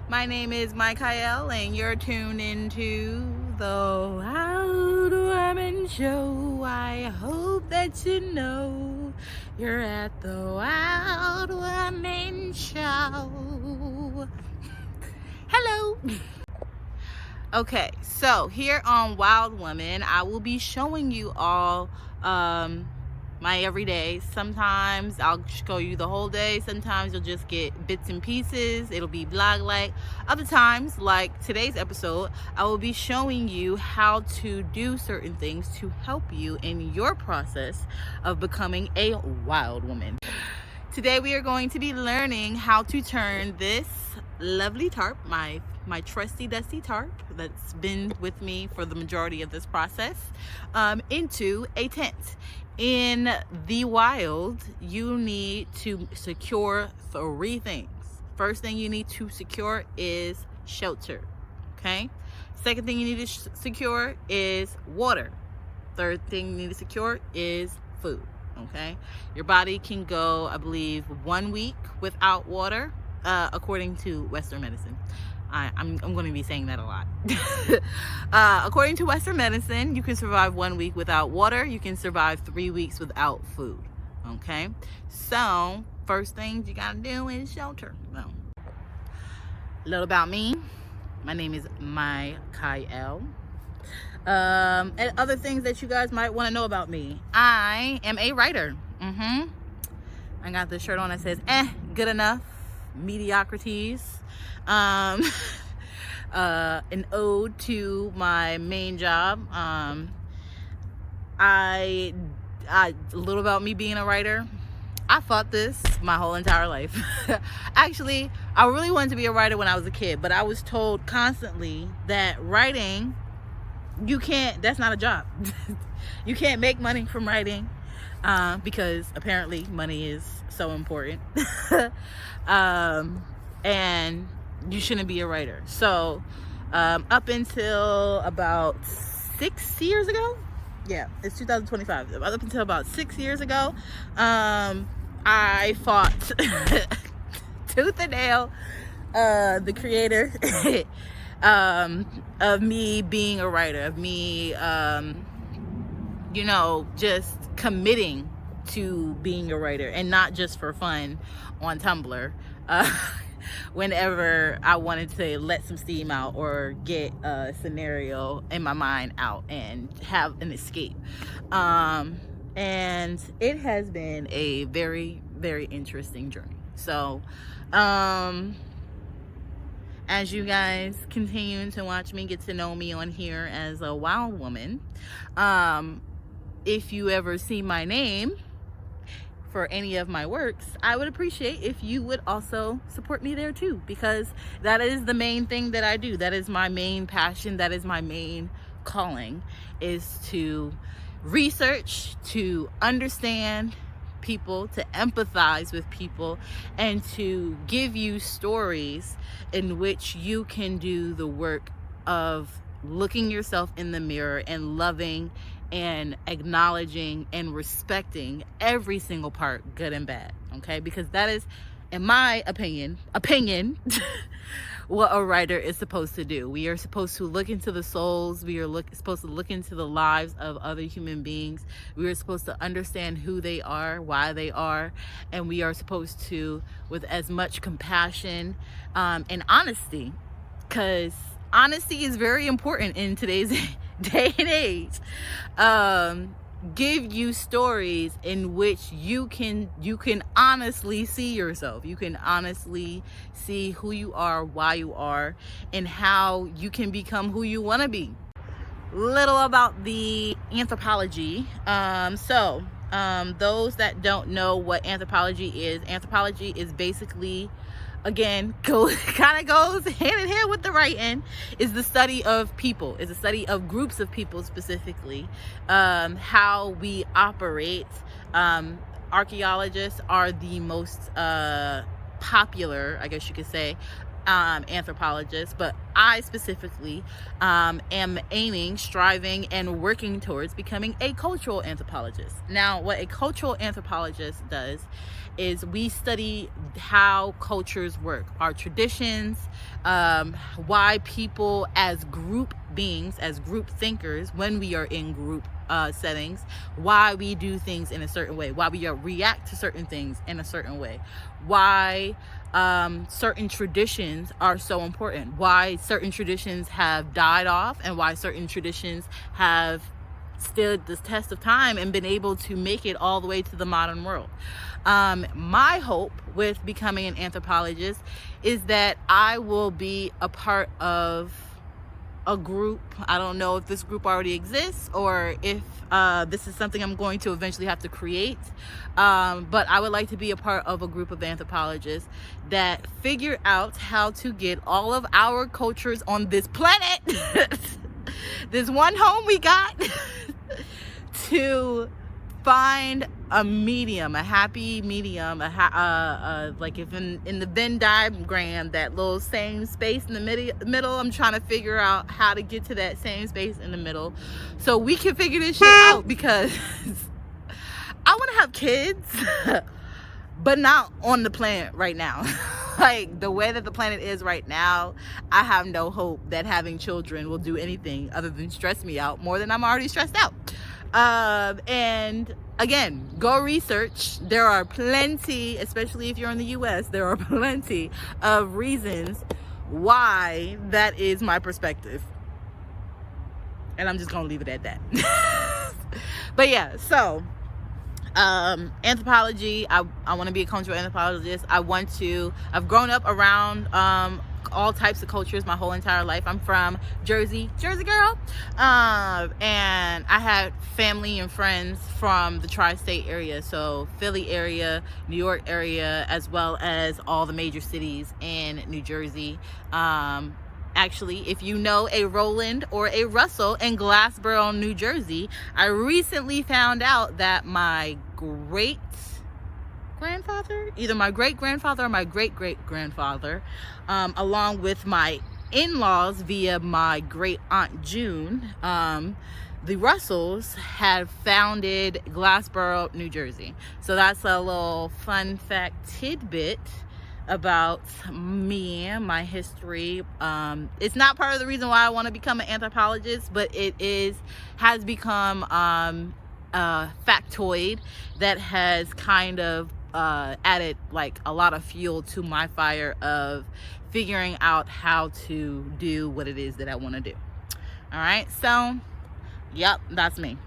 My name is Michael, and you're tuned into the Wild Woman Show. I hope that you know you're at the Wild Woman Show. Hello. Okay, so here on Wild Woman, I will be showing you all my everyday. Sometimes I'll show you the whole day. Sometimes you'll just get bits and pieces. It'll be vlog like. Other times, like today's episode, I will be showing you how to do certain things to help you in your process of becoming a wild woman. Today we are going to be learning how to turn this lovely tarp, my trusty dusty tarp that's been with me for the majority of this process, into a tent. In the wild, you need to secure 3 things. First thing you need to secure is shelter, okay? Second thing you need to secure is water. Third thing you need to secure is food, okay? Your body can go, I believe, 1 week without water, according to Western medicine. I'm going to be saying that a lot. According to Western medicine, you can survive 1 week without water. You can survive 3 weeks without food. Okay? So, first things you got to do is shelter. Well, a little about me. My name is Michael. And other things that you guys might want to know about me. I am a writer. I got this shirt on that says, good enough. Mediocrities. An ode to my main job. A little about me being a writer. I fought this my whole entire life. Actually, I really wanted to be a writer when I was a kid, but I was told constantly that writing, that's not a job. You can't make money from writing, because apparently money is so important. And you shouldn't be a writer. So up until about 6 years ago, it's 2025, up until about 6 years ago, I fought tooth and nail the creator of me being a writer, of me just committing to being a writer, and not just for fun on Tumblr. Whenever I wanted to let some steam out or get a scenario in my mind out and have an escape. And it has been a very, very interesting journey. So, as you guys continue to watch me, get to know me on here as a wild woman, if you ever see my name for any of my works, I would appreciate if you would also support me there too, because that is the main thing that I do. That is my main passion. That is my main calling, is to research, to understand people, to empathize with people, and to give you stories in which you can do the work of looking yourself in the mirror and loving and acknowledging and respecting every single part, good and bad, okay? Because that is, in my opinion, what a writer is supposed to do. We are supposed to look into the souls. We are supposed to look into the lives of other human beings. We are supposed to understand who they are, why they are, and we are supposed to, with as much compassion and honesty, because honesty is very important in today's day and age, give you stories in which you can honestly see yourself. You can honestly see who you are, why you are, and how you can become who you want to be. Little about the anthropology. Those that don't know what anthropology is basically, again, kind of goes hand in hand with the writing, is the study of people, is the study of groups of people specifically, how we operate. Archaeologists are the most popular, I guess you could say, anthropologists, but I specifically am aiming, striving, and working towards becoming a cultural anthropologist. Now, what a cultural anthropologist does is we study how cultures work, our traditions, why people as group beings, as group thinkers, when we are in group settings, why we do things in a certain way, why we react to certain things in a certain way, why certain traditions are so important, why certain traditions have died off, and why certain traditions have stood the test of time and been able to make it all the way to the modern world. My hope with becoming an anthropologist is that I will be a part of a group. I don't know if this group already exists or if this is something I'm going to eventually have to create, but I would like to be a part of a group of anthropologists that figure out how to get all of our cultures on this planet this one home we got to find a medium, a happy medium, like if in the Venn diagram, that little same space in the middle, I'm trying to figure out how to get to that same space in the middle so we can figure this shit out, because I want to have kids but not on the planet right now. Like the way that the planet is right now, I have no hope that having children will do anything other than stress me out more than I'm already stressed out. And again, go research. There are plenty, especially if you're in the US, there are plenty of reasons why that is my perspective. And I'm just gonna leave it at that. But yeah, so anthropology, I want to be a cultural anthropologist. I've grown up around all types of cultures my whole entire life. I'm from Jersey girl, and I had family and friends from the tri-state area, so Philly area, New York area, as well as all the major cities in New Jersey. Actually, if you know a Roland or a Russell in Glassboro, New Jersey, I recently found out that my great-grandfather, either my great-grandfather or my great-great-grandfather, along with my in-laws via my great-aunt June, the Russells had founded Glassboro, New Jersey. So that's a little fun fact tidbit about me and my history. It's not part of the reason why I want to become an anthropologist, but it has become a factoid that has kind of added like a lot of fuel to my fire of figuring out how to do what it is that I want to do. All right, so yep, that's me.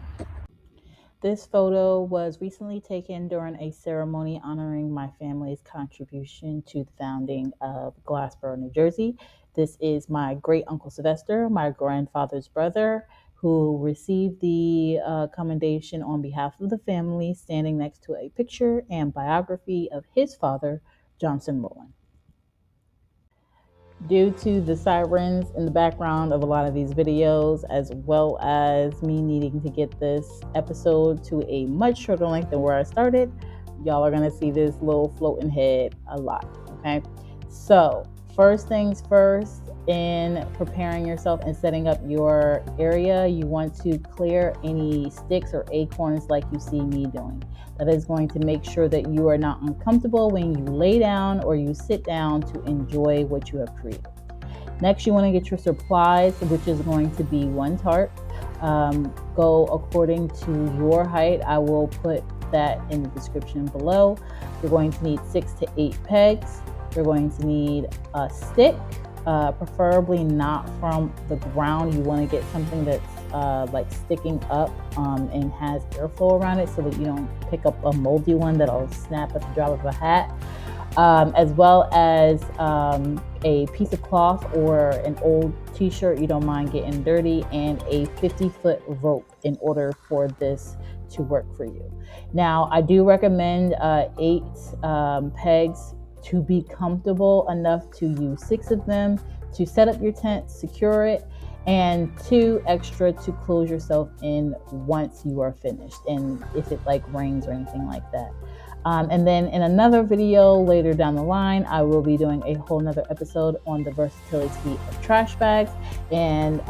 This photo was recently taken during a ceremony honoring my family's contribution to the founding of Glassboro, New Jersey. This is my great uncle Sylvester, my grandfather's brother, who received the commendation on behalf of the family, standing next to a picture and biography of his father, Johnson Rowland. Due to the sirens in the background of a lot of these videos, as well as me needing to get this episode to a much shorter length than where I started, y'all are gonna see this little floating head a lot, okay? So first things first, in preparing yourself and setting up your area, you want to clear any sticks or acorns like you see me doing. That is going to make sure that you are not uncomfortable when you lay down or you sit down to enjoy what you have created. Next, you want to get your supplies, which is going to be one tarp. Go according to your height. I will put that in the description below. You're going to need 6 to 8 pegs. You're going to need a stick, preferably not from the ground. You want to get something that's like sticking up and has airflow around it so that you don't pick up a moldy one that'll snap at the drop of a hat, as well as a piece of cloth or an old t-shirt you don't mind getting dirty, and a 50-foot rope in order for this to work for you. Now, I do recommend 8 pegs to be comfortable enough to use 6 of them to set up your tent, secure it, and 2 extra to close yourself in once you are finished, and if it like rains or anything like that. And then in another video later down the line, I will be doing a whole nother episode on the versatility of trash bags. And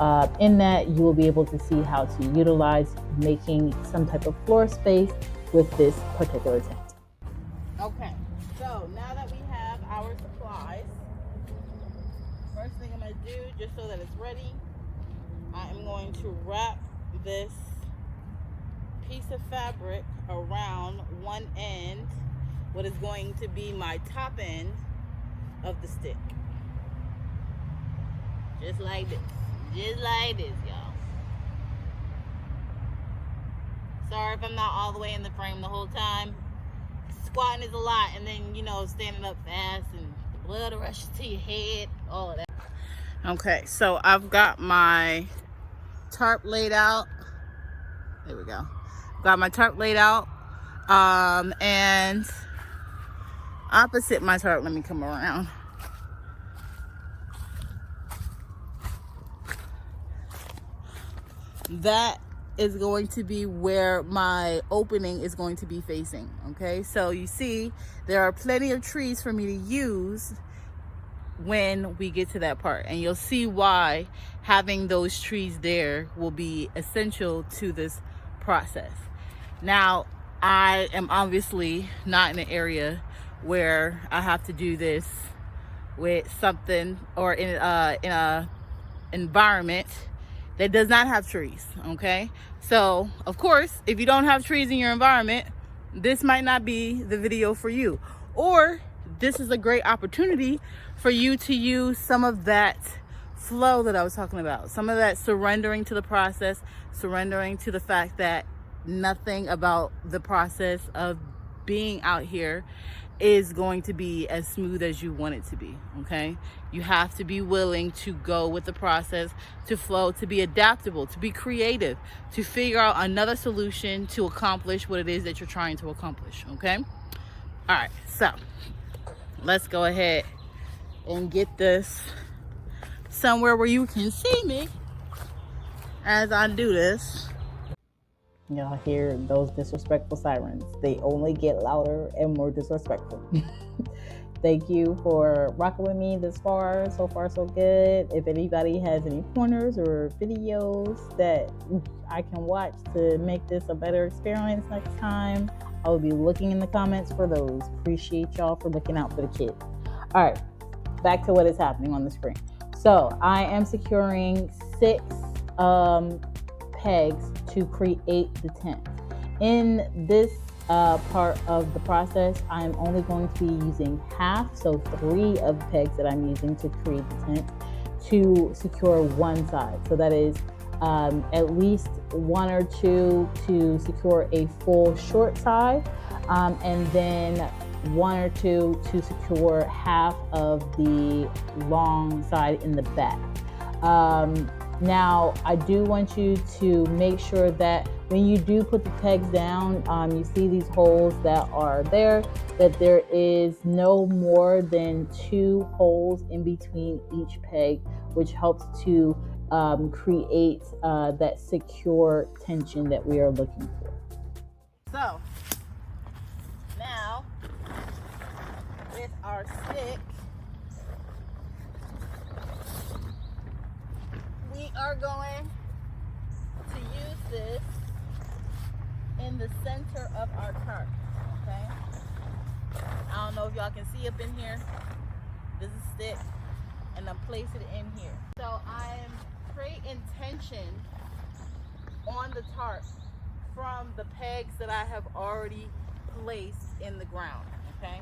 in that, you will be able to see how to utilize making some type of floor space with this particular tent. Okay, so now that we have our supplies, first thing I'm going to do, just so that it's ready, I am going to wrap this piece of fabric around one end, what is going to be my top end of the stick. Just like this. Just like this, y'all. Sorry if I'm not all the way in the frame the whole time. Squatting is a lot, and then, you know, standing up fast and the blood rushes to your head, all of that. Okay, so I've got my tarp laid out. There we go. Got my tarp laid out. And opposite my tarp, let me come around. That is going to be where my opening is going to be facing. Okay, so you see there are plenty of trees for me to use when we get to that part, and you'll see why having those trees there will be essential to this process. Now, I am obviously not in an area where I have to do this with something, or in a environment that does not have trees. Okay, so of course, if you don't have trees in your environment, this might not be the video for you, or this is a great opportunity for you to use some of that flow that I was talking about, some of that surrendering to the process, surrendering to the fact that nothing about the process of being out here is going to be as smooth as you want it to be. Okay, you have to be willing to go with the process, to flow, to be adaptable, to be creative, to figure out another solution to accomplish what it is that you're trying to accomplish. Okay, all right, so let's go ahead and get this somewhere where you can see me as I do this. Y'all hear those disrespectful sirens. They only get louder and more disrespectful. Thank you for rocking with me this far. So far, so good. If anybody has any pointers or videos that I can watch to make this a better experience next time, I will be looking in the comments for those. Appreciate y'all for looking out for the kids. All right, back to what is happening on the screen. So I am securing 6 pegs to create the tent. In this part of the process, I'm only going to be using half, so 3 of the pegs that I'm using to create the tent to secure one side. So that is at least 1 or 2 to secure a full short side, and then 1 or 2 to secure half of the long side in the back. Now, I do want you to make sure that when you do put the pegs down, you see these holes that are there, that there is no more than 2 holes in between each peg, which helps to create that secure tension that we are looking for. So, now, with our stick, we are going to use this in the center of our tarp. Okay, I don't know if y'all can see up in here. This is a stick, and I'm placing it in here. So I'm creating tension on the tarp from the pegs that I have already placed in the ground. Okay,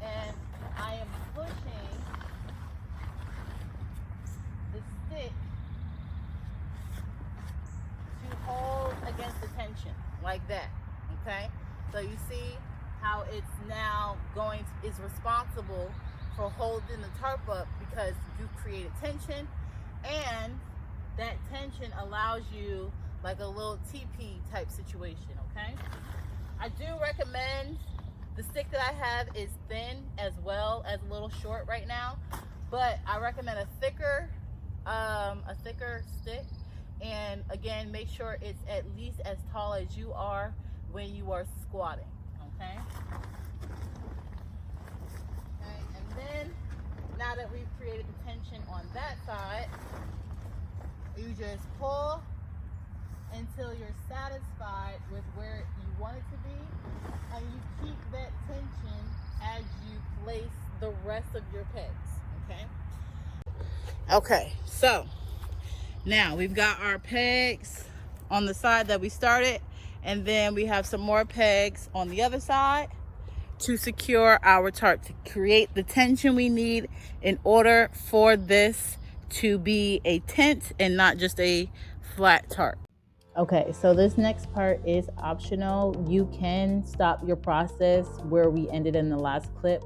and I am pushing the stick to hold against the tension like that. Okay, so you see how it's now is responsible for holding the tarp up, because you created tension, and that tension allows you like a little TP type situation. Okay, I do recommend, the stick that I have is thin as well as a little short right now, but I recommend a thicker stick. And again, make sure it's at least as tall as you are when you are squatting. Okay, now that we've created the tension on that side, you just pull until you're satisfied with where you want it to be, and you keep that tension as you place the rest of your pegs. Okay, so now we've got our pegs on the side that we started, and then we have some more pegs on the other side to secure our tarp, to create the tension we need in order for this to be a tent and not just a flat tarp. Okay, so this next part is optional. You can stop your process where we ended in the last clip,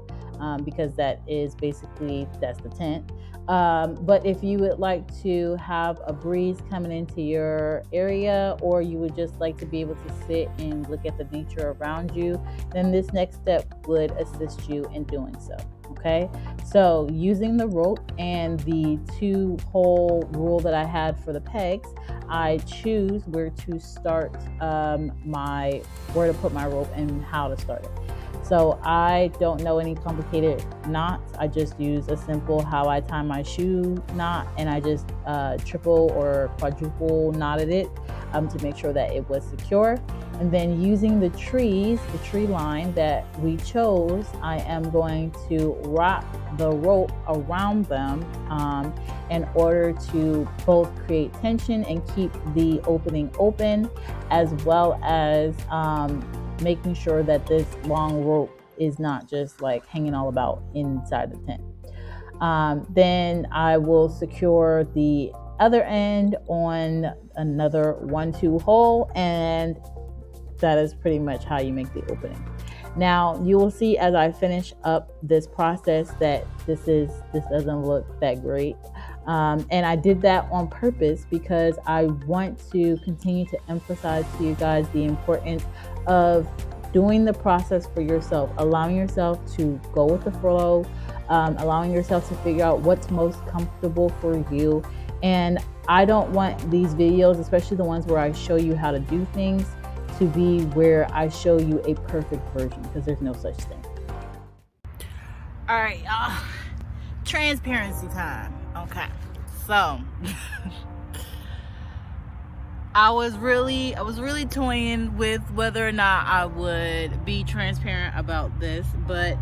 because that's the tent. But if you would like to have a breeze coming into your area, or you would just like to be able to sit and look at the nature around you, then this next step would assist you in doing so. Okay, so using the rope and the 2-hole rule that I had for the pegs, I choose where to start where to put my rope and how to start it. So I don't know any complicated knots. I just use a simple how I tie my shoe knot, and I just triple or quadruple knotted it to make sure that it was secure. And then using the tree line that we chose, I am going to wrap the rope around them in order to both create tension and keep the opening open, as well as making sure that this long rope is not just like hanging all about inside the tent. Then I will secure the other end on another 1-2 hole, and that is pretty much how you make the opening. Now you will see as I finish up this process that this doesn't look that great. And I did that on purpose because I want to continue to emphasize to you guys the importance of doing the process for yourself, allowing yourself to go with the flow, allowing yourself to figure out what's most comfortable for you. And I don't want these videos, especially the ones where I show you how to do things, to be where I show you a perfect version, because there's no such thing. All right, y'all. Transparency time. Okay, so I was really toying with whether or not I would be transparent about this, but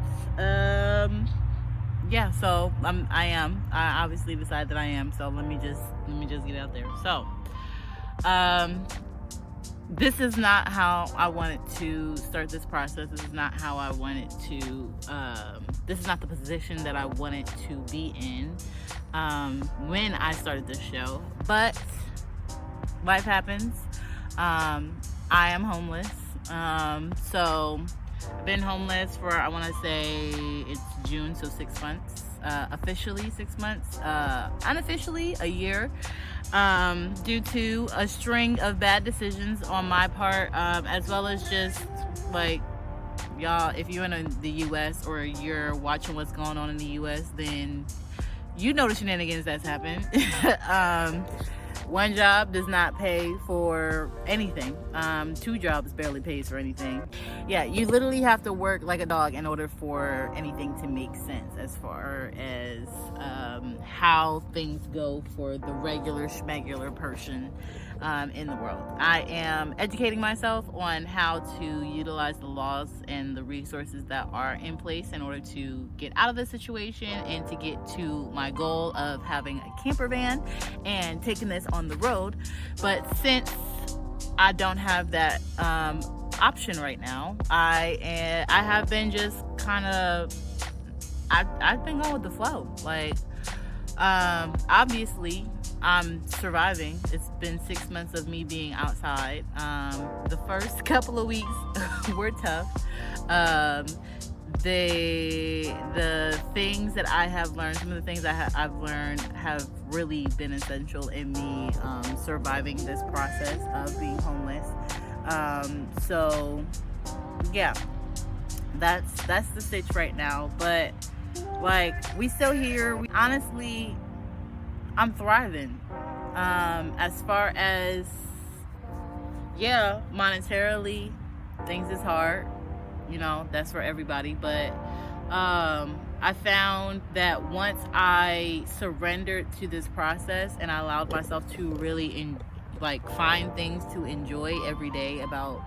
yeah. So I am. I obviously decided that I am. So let me just get out there. So this is not how I wanted to start this process. This is not how I wanted to, this is not the position that I wanted to be in when I started this show. But life happens. I am homeless. So I've been homeless for, I want to say it's June, so 6 months. Officially 6 months. Unofficially a year. Due to a string of bad decisions on my part, as well as just like, y'all, if you're in the US or you're watching what's going on in the US, then you know the shenanigans that's happened. One job does not pay for anything. 2 jobs barely pays for anything. Yeah, you literally have to work like a dog in order for anything to make sense as far as how things go for the regular schmegular person in the world. I am educating myself on how to utilize the laws and the resources that are in place in order to get out of this situation and to get to my goal of having a camper van and taking this on the road. But since I don't have that option right now, I have been just kind of, I've been going with the flow. Like, obviously I'm surviving. It's been 6 months of me being outside. The first couple of weeks were tough. The things that I have learned, some of the things I've learned have really been essential in me surviving this process of being homeless. So yeah, that's the stitch right now. But like, we still here. Honestly, I'm thriving. As far as, yeah, monetarily, things is hard. You know, that's for everybody. But I found that once I surrendered to this process and I allowed myself to really find things to enjoy every day about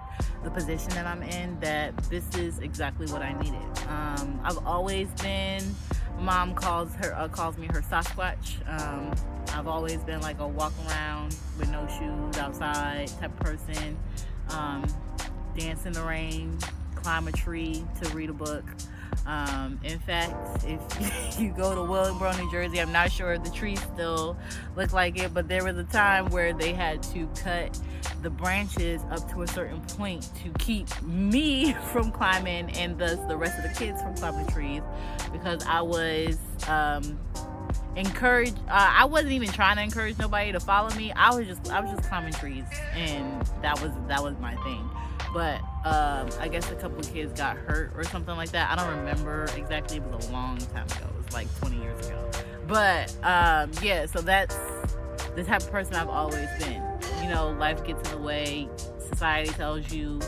the position that I'm in, that this is exactly what I needed. I've always been, mom calls me her Sasquatch. I've always been like a walk around with no shoes outside type of person. Dance in the rain, climb a tree to read a book. In fact, if you go to Willingboro, New Jersey, I'm not sure if the trees still look like it, but there was a time where they had to cut the branches up to a certain point to keep me from climbing and thus the rest of the kids from climbing trees, because I was encouraged. I wasn't even trying to encourage nobody to follow me. I was just climbing trees, and that was my thing. But I guess a couple of kids got hurt or something like that. I don't remember exactly. It was a long time ago. It was like 20 years ago. But yeah, so that's the type of person I've always been. You know, life gets in the way. Society tells you,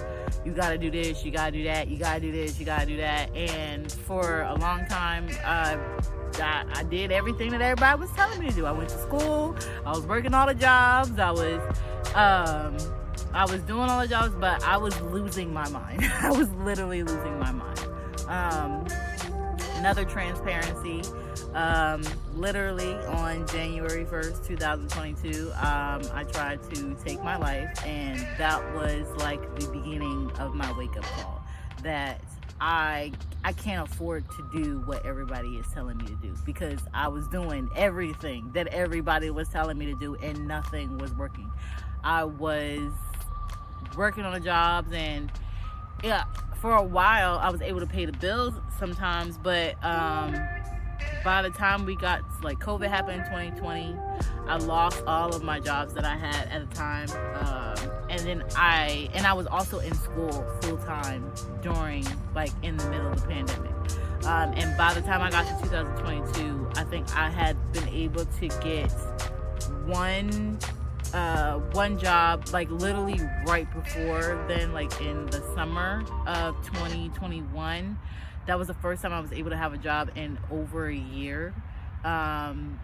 you gotta do this, you gotta do that, you gotta do this, you gotta do that. And for a long time, I did everything that everybody was telling me to do. I went to school. I was working all the jobs. I was doing all the jobs, but I was losing my mind. I was literally losing my mind. Another transparency, literally on January 1st, 2022, I tried to take my life, and that was like the beginning of my wake-up call, that I can't afford to do what everybody is telling me to do, because I was doing everything that everybody was telling me to do and nothing was working. I was working on the jobs, and yeah, for a while I was able to pay the bills sometimes, but by the time we got, like, COVID happened in 2020, I lost all of my jobs that I had at the time, and then I was also in school full-time during, like, in the middle of the pandemic, and by the time I got to 2022, I think I had been able to get one job, like, literally right before then, like in the summer of 2021. That was the first time I was able to have a job in over a year. And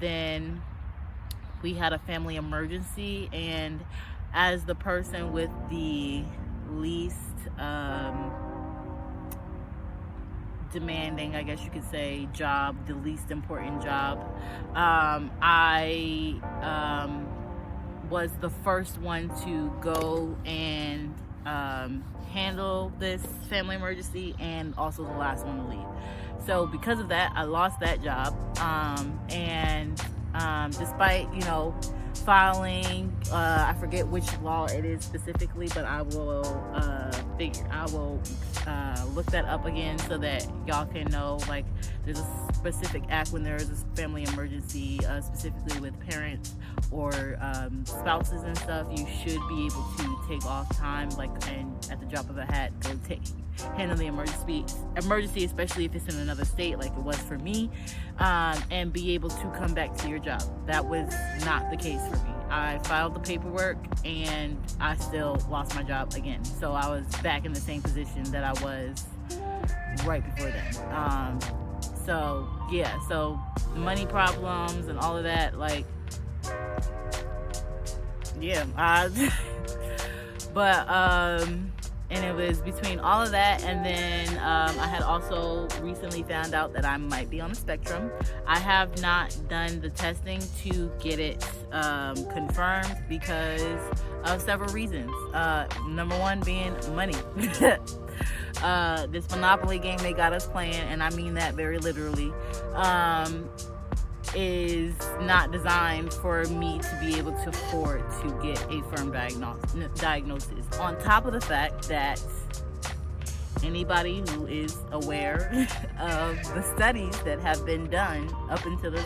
then we had a family emergency, and as the person with the least demanding, I guess you could say, job, the least important job, I was the first one to go and handle this family emergency, and also the last one to leave. So because of that, I lost that job, and despite, you know, filing, I forget which law it is specifically, but I will look that up again so that y'all can know, like, there's a specific act when there is a family emergency, specifically with parents or spouses and stuff. You should be able to take off time, like, and at the drop of a hat, go handle the emergency, especially if it's in another state, like it was for me, and be able to come back to your job. That was not the case for me. I filed the paperwork and I still lost my job again. So I was back in the same position that I was right before then. So yeah, so money problems and all of that, like, yeah, but and it was between all of that, and then I had also recently found out that I might be on the spectrum. I have not done the testing to get it confirmed because of several reasons. Number one being money. This Monopoly game they got us playing, and I mean that very literally, is not designed for me to be able to afford to get a firm diagnosis. On top of the fact that anybody who is aware of the studies that have been done up until this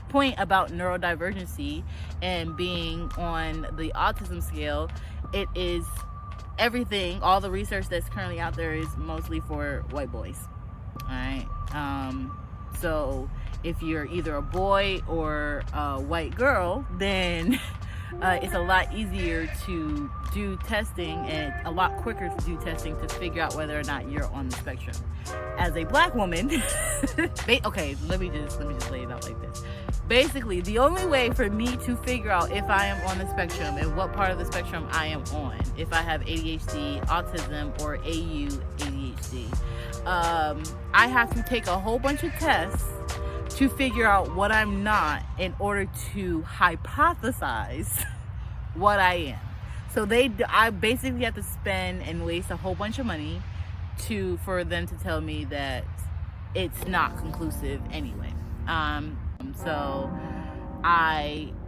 point about neurodivergency and being on the autism scale, it is everything, all the research that's currently out there is mostly for white boys. All right. So if you're either a boy or a white girl, then it's a lot easier to do testing and a lot quicker to do testing to figure out whether or not you're on the spectrum. As a black woman, okay, let me just lay it out like this. Basically, the only way for me to figure out if I am on the spectrum and what part of the spectrum I am on, if I have ADHD, autism, or ADHD, I have to take a whole bunch of tests to figure out what I'm not in order to hypothesize what I am. So I basically have to spend and waste a whole bunch of money for them to tell me that it's not conclusive anyway. So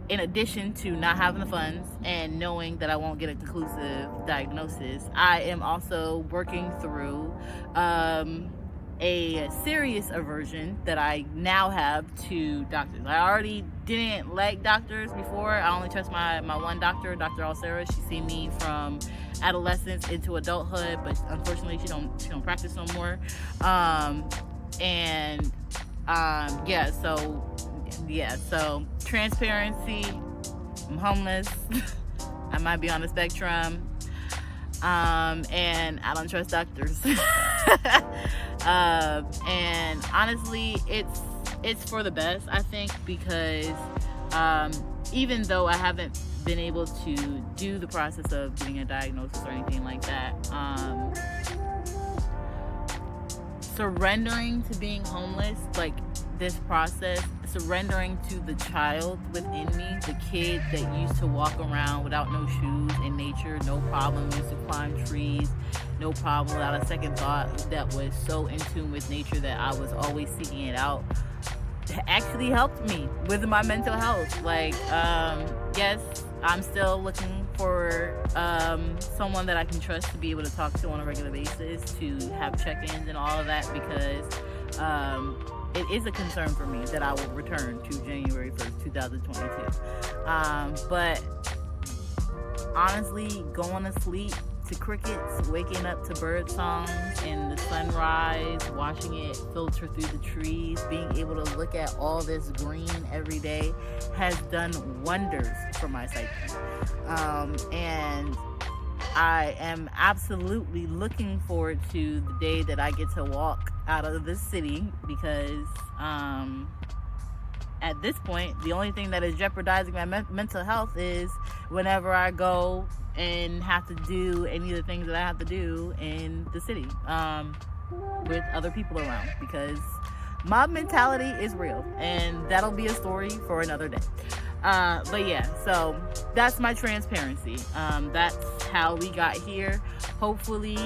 in addition to not having the funds and knowing that I won't get a conclusive diagnosis, I am also working through a serious aversion that I now have to doctors. I already didn't like doctors before. I only trust my one doctor, Dr. Alcera. She seen me from adolescence into adulthood, but unfortunately she don't practice no more. So transparency, I'm homeless. I might be on the spectrum. And I don't trust doctors. And honestly, it's for the best, I think, because even though I haven't been able to do the process of getting a diagnosis or anything like that, surrendering to being homeless, like this process, surrendering to the child within me, the kid that used to walk around without no shoes in nature, no problem, used to climb trees, no problem, without a second thought, that was so in tune with nature that I was always seeking it out, actually helped me with my mental health. Like, yes, I'm still looking for someone that I can trust to be able to talk to on a regular basis, to have check-ins and all of that, because it is a concern for me that I will return to January 1st, 2022. But honestly, going to sleep to crickets, waking up to bird songs and the sunrise, watching it filter through the trees, being able to look at all this green every day has done wonders for my psyche. And I am absolutely looking forward to the day that I get to walk out of this city, because at this point, the only thing that is jeopardizing my mental health is whenever I go and have to do any of the things that I have to do in the city with other people around, because mob mentality is real, and that'll be a story for another day. But yeah, so that's my transparency. That's how we got here, hopefully,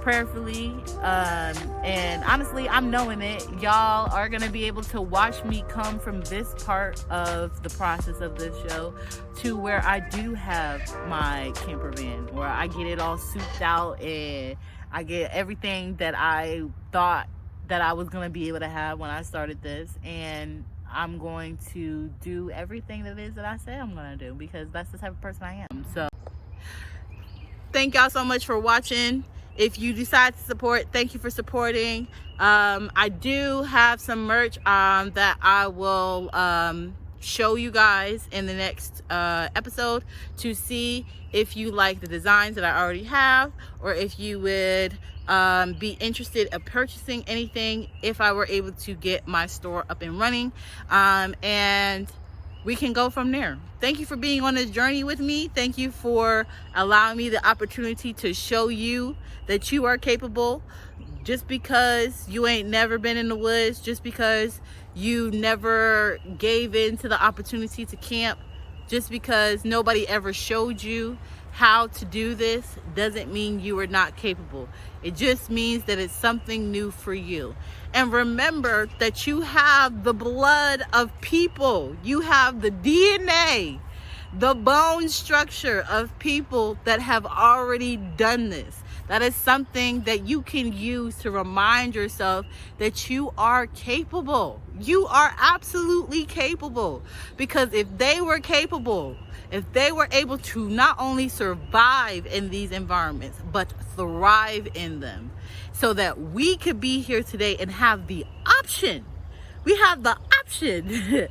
prayerfully, and honestly, I'm knowing it. Y'all are gonna be able to watch me come from this part of the process of this show to where I do have my camper van, where I get it all souped out and I get everything that I thought that I was gonna be able to have when I started this, and I'm going to do everything that it is that I say I'm going to do, because that's the type of person I am. So thank y'all so much for watching. If you decide to support, thank you for supporting. I do have some merch that I will show you guys in the next episode to see if you like the designs that I already have, or if you would be interested in purchasing anything if I were able to get my store up and running, and we can go from there. Thank you for being on this journey with me. Thank you for allowing me the opportunity to show you that you are capable. Just because you ain't never been in the woods, just because you never gave in to the opportunity to camp, just because nobody ever showed you how to do this, doesn't mean you are not capable. It just means that it's something new for you. And remember that you have the blood of people. You have the DNA, the bone structure of people that have already done this. That is something that you can use to remind yourself that you are capable. You are absolutely capable. Because if they were capable, if they were able to not only survive in these environments, but thrive in them, so that we could be here today and have the option. We have the option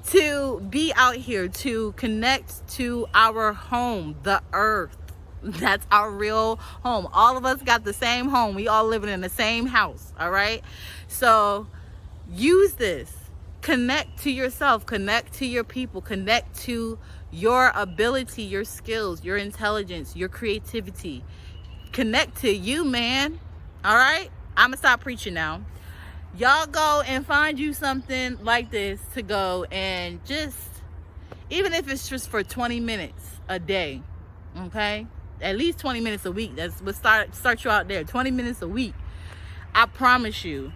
to be out here, to connect to our home, the earth. That's our real home. All of us got the same home. We all living in the same house, all right? So use this. Connect to yourself, connect to your people, connect to your ability, your skills, your intelligence, your creativity. Connect to you, man. All right? I'm gonna stop preaching now. Y'all go and find you something like this to go and just, even if it's just for 20 minutes a day, okay? At least 20 minutes a week. That's what start you out there. 20 minutes a week. I promise you,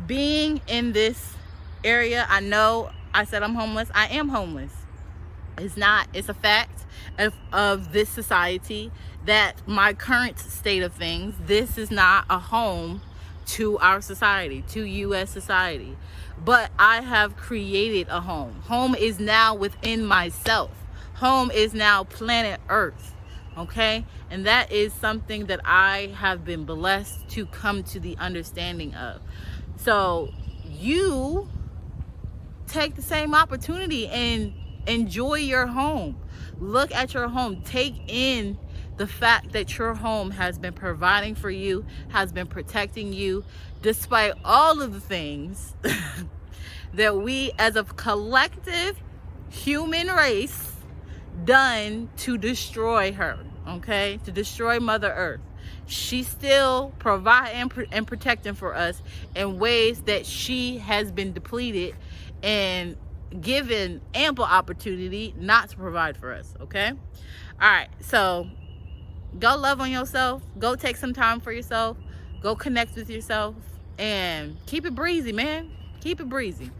being in this area, I know I said I'm homeless. I am homeless. It's a fact of this society that my current state of things, this is not a home to our society, to U.S. society. But I have created a home. Home is now within myself. Home is now planet Earth. Okay? And that is something that I have been blessed to come to the understanding of. So you take the same opportunity and enjoy your home. Look at your home. Take in the fact that your home has been providing for you, has been protecting you, despite all of the things that we as a collective human race done to destroy her, okay? To destroy Mother Earth. She's still providing and protecting for us in ways that she has been depleted and given ample opportunity not to provide for us, okay? All right, so go love on yourself. Go take some time for yourself. Go connect with yourself and keep it breezy, man. Keep it breezy.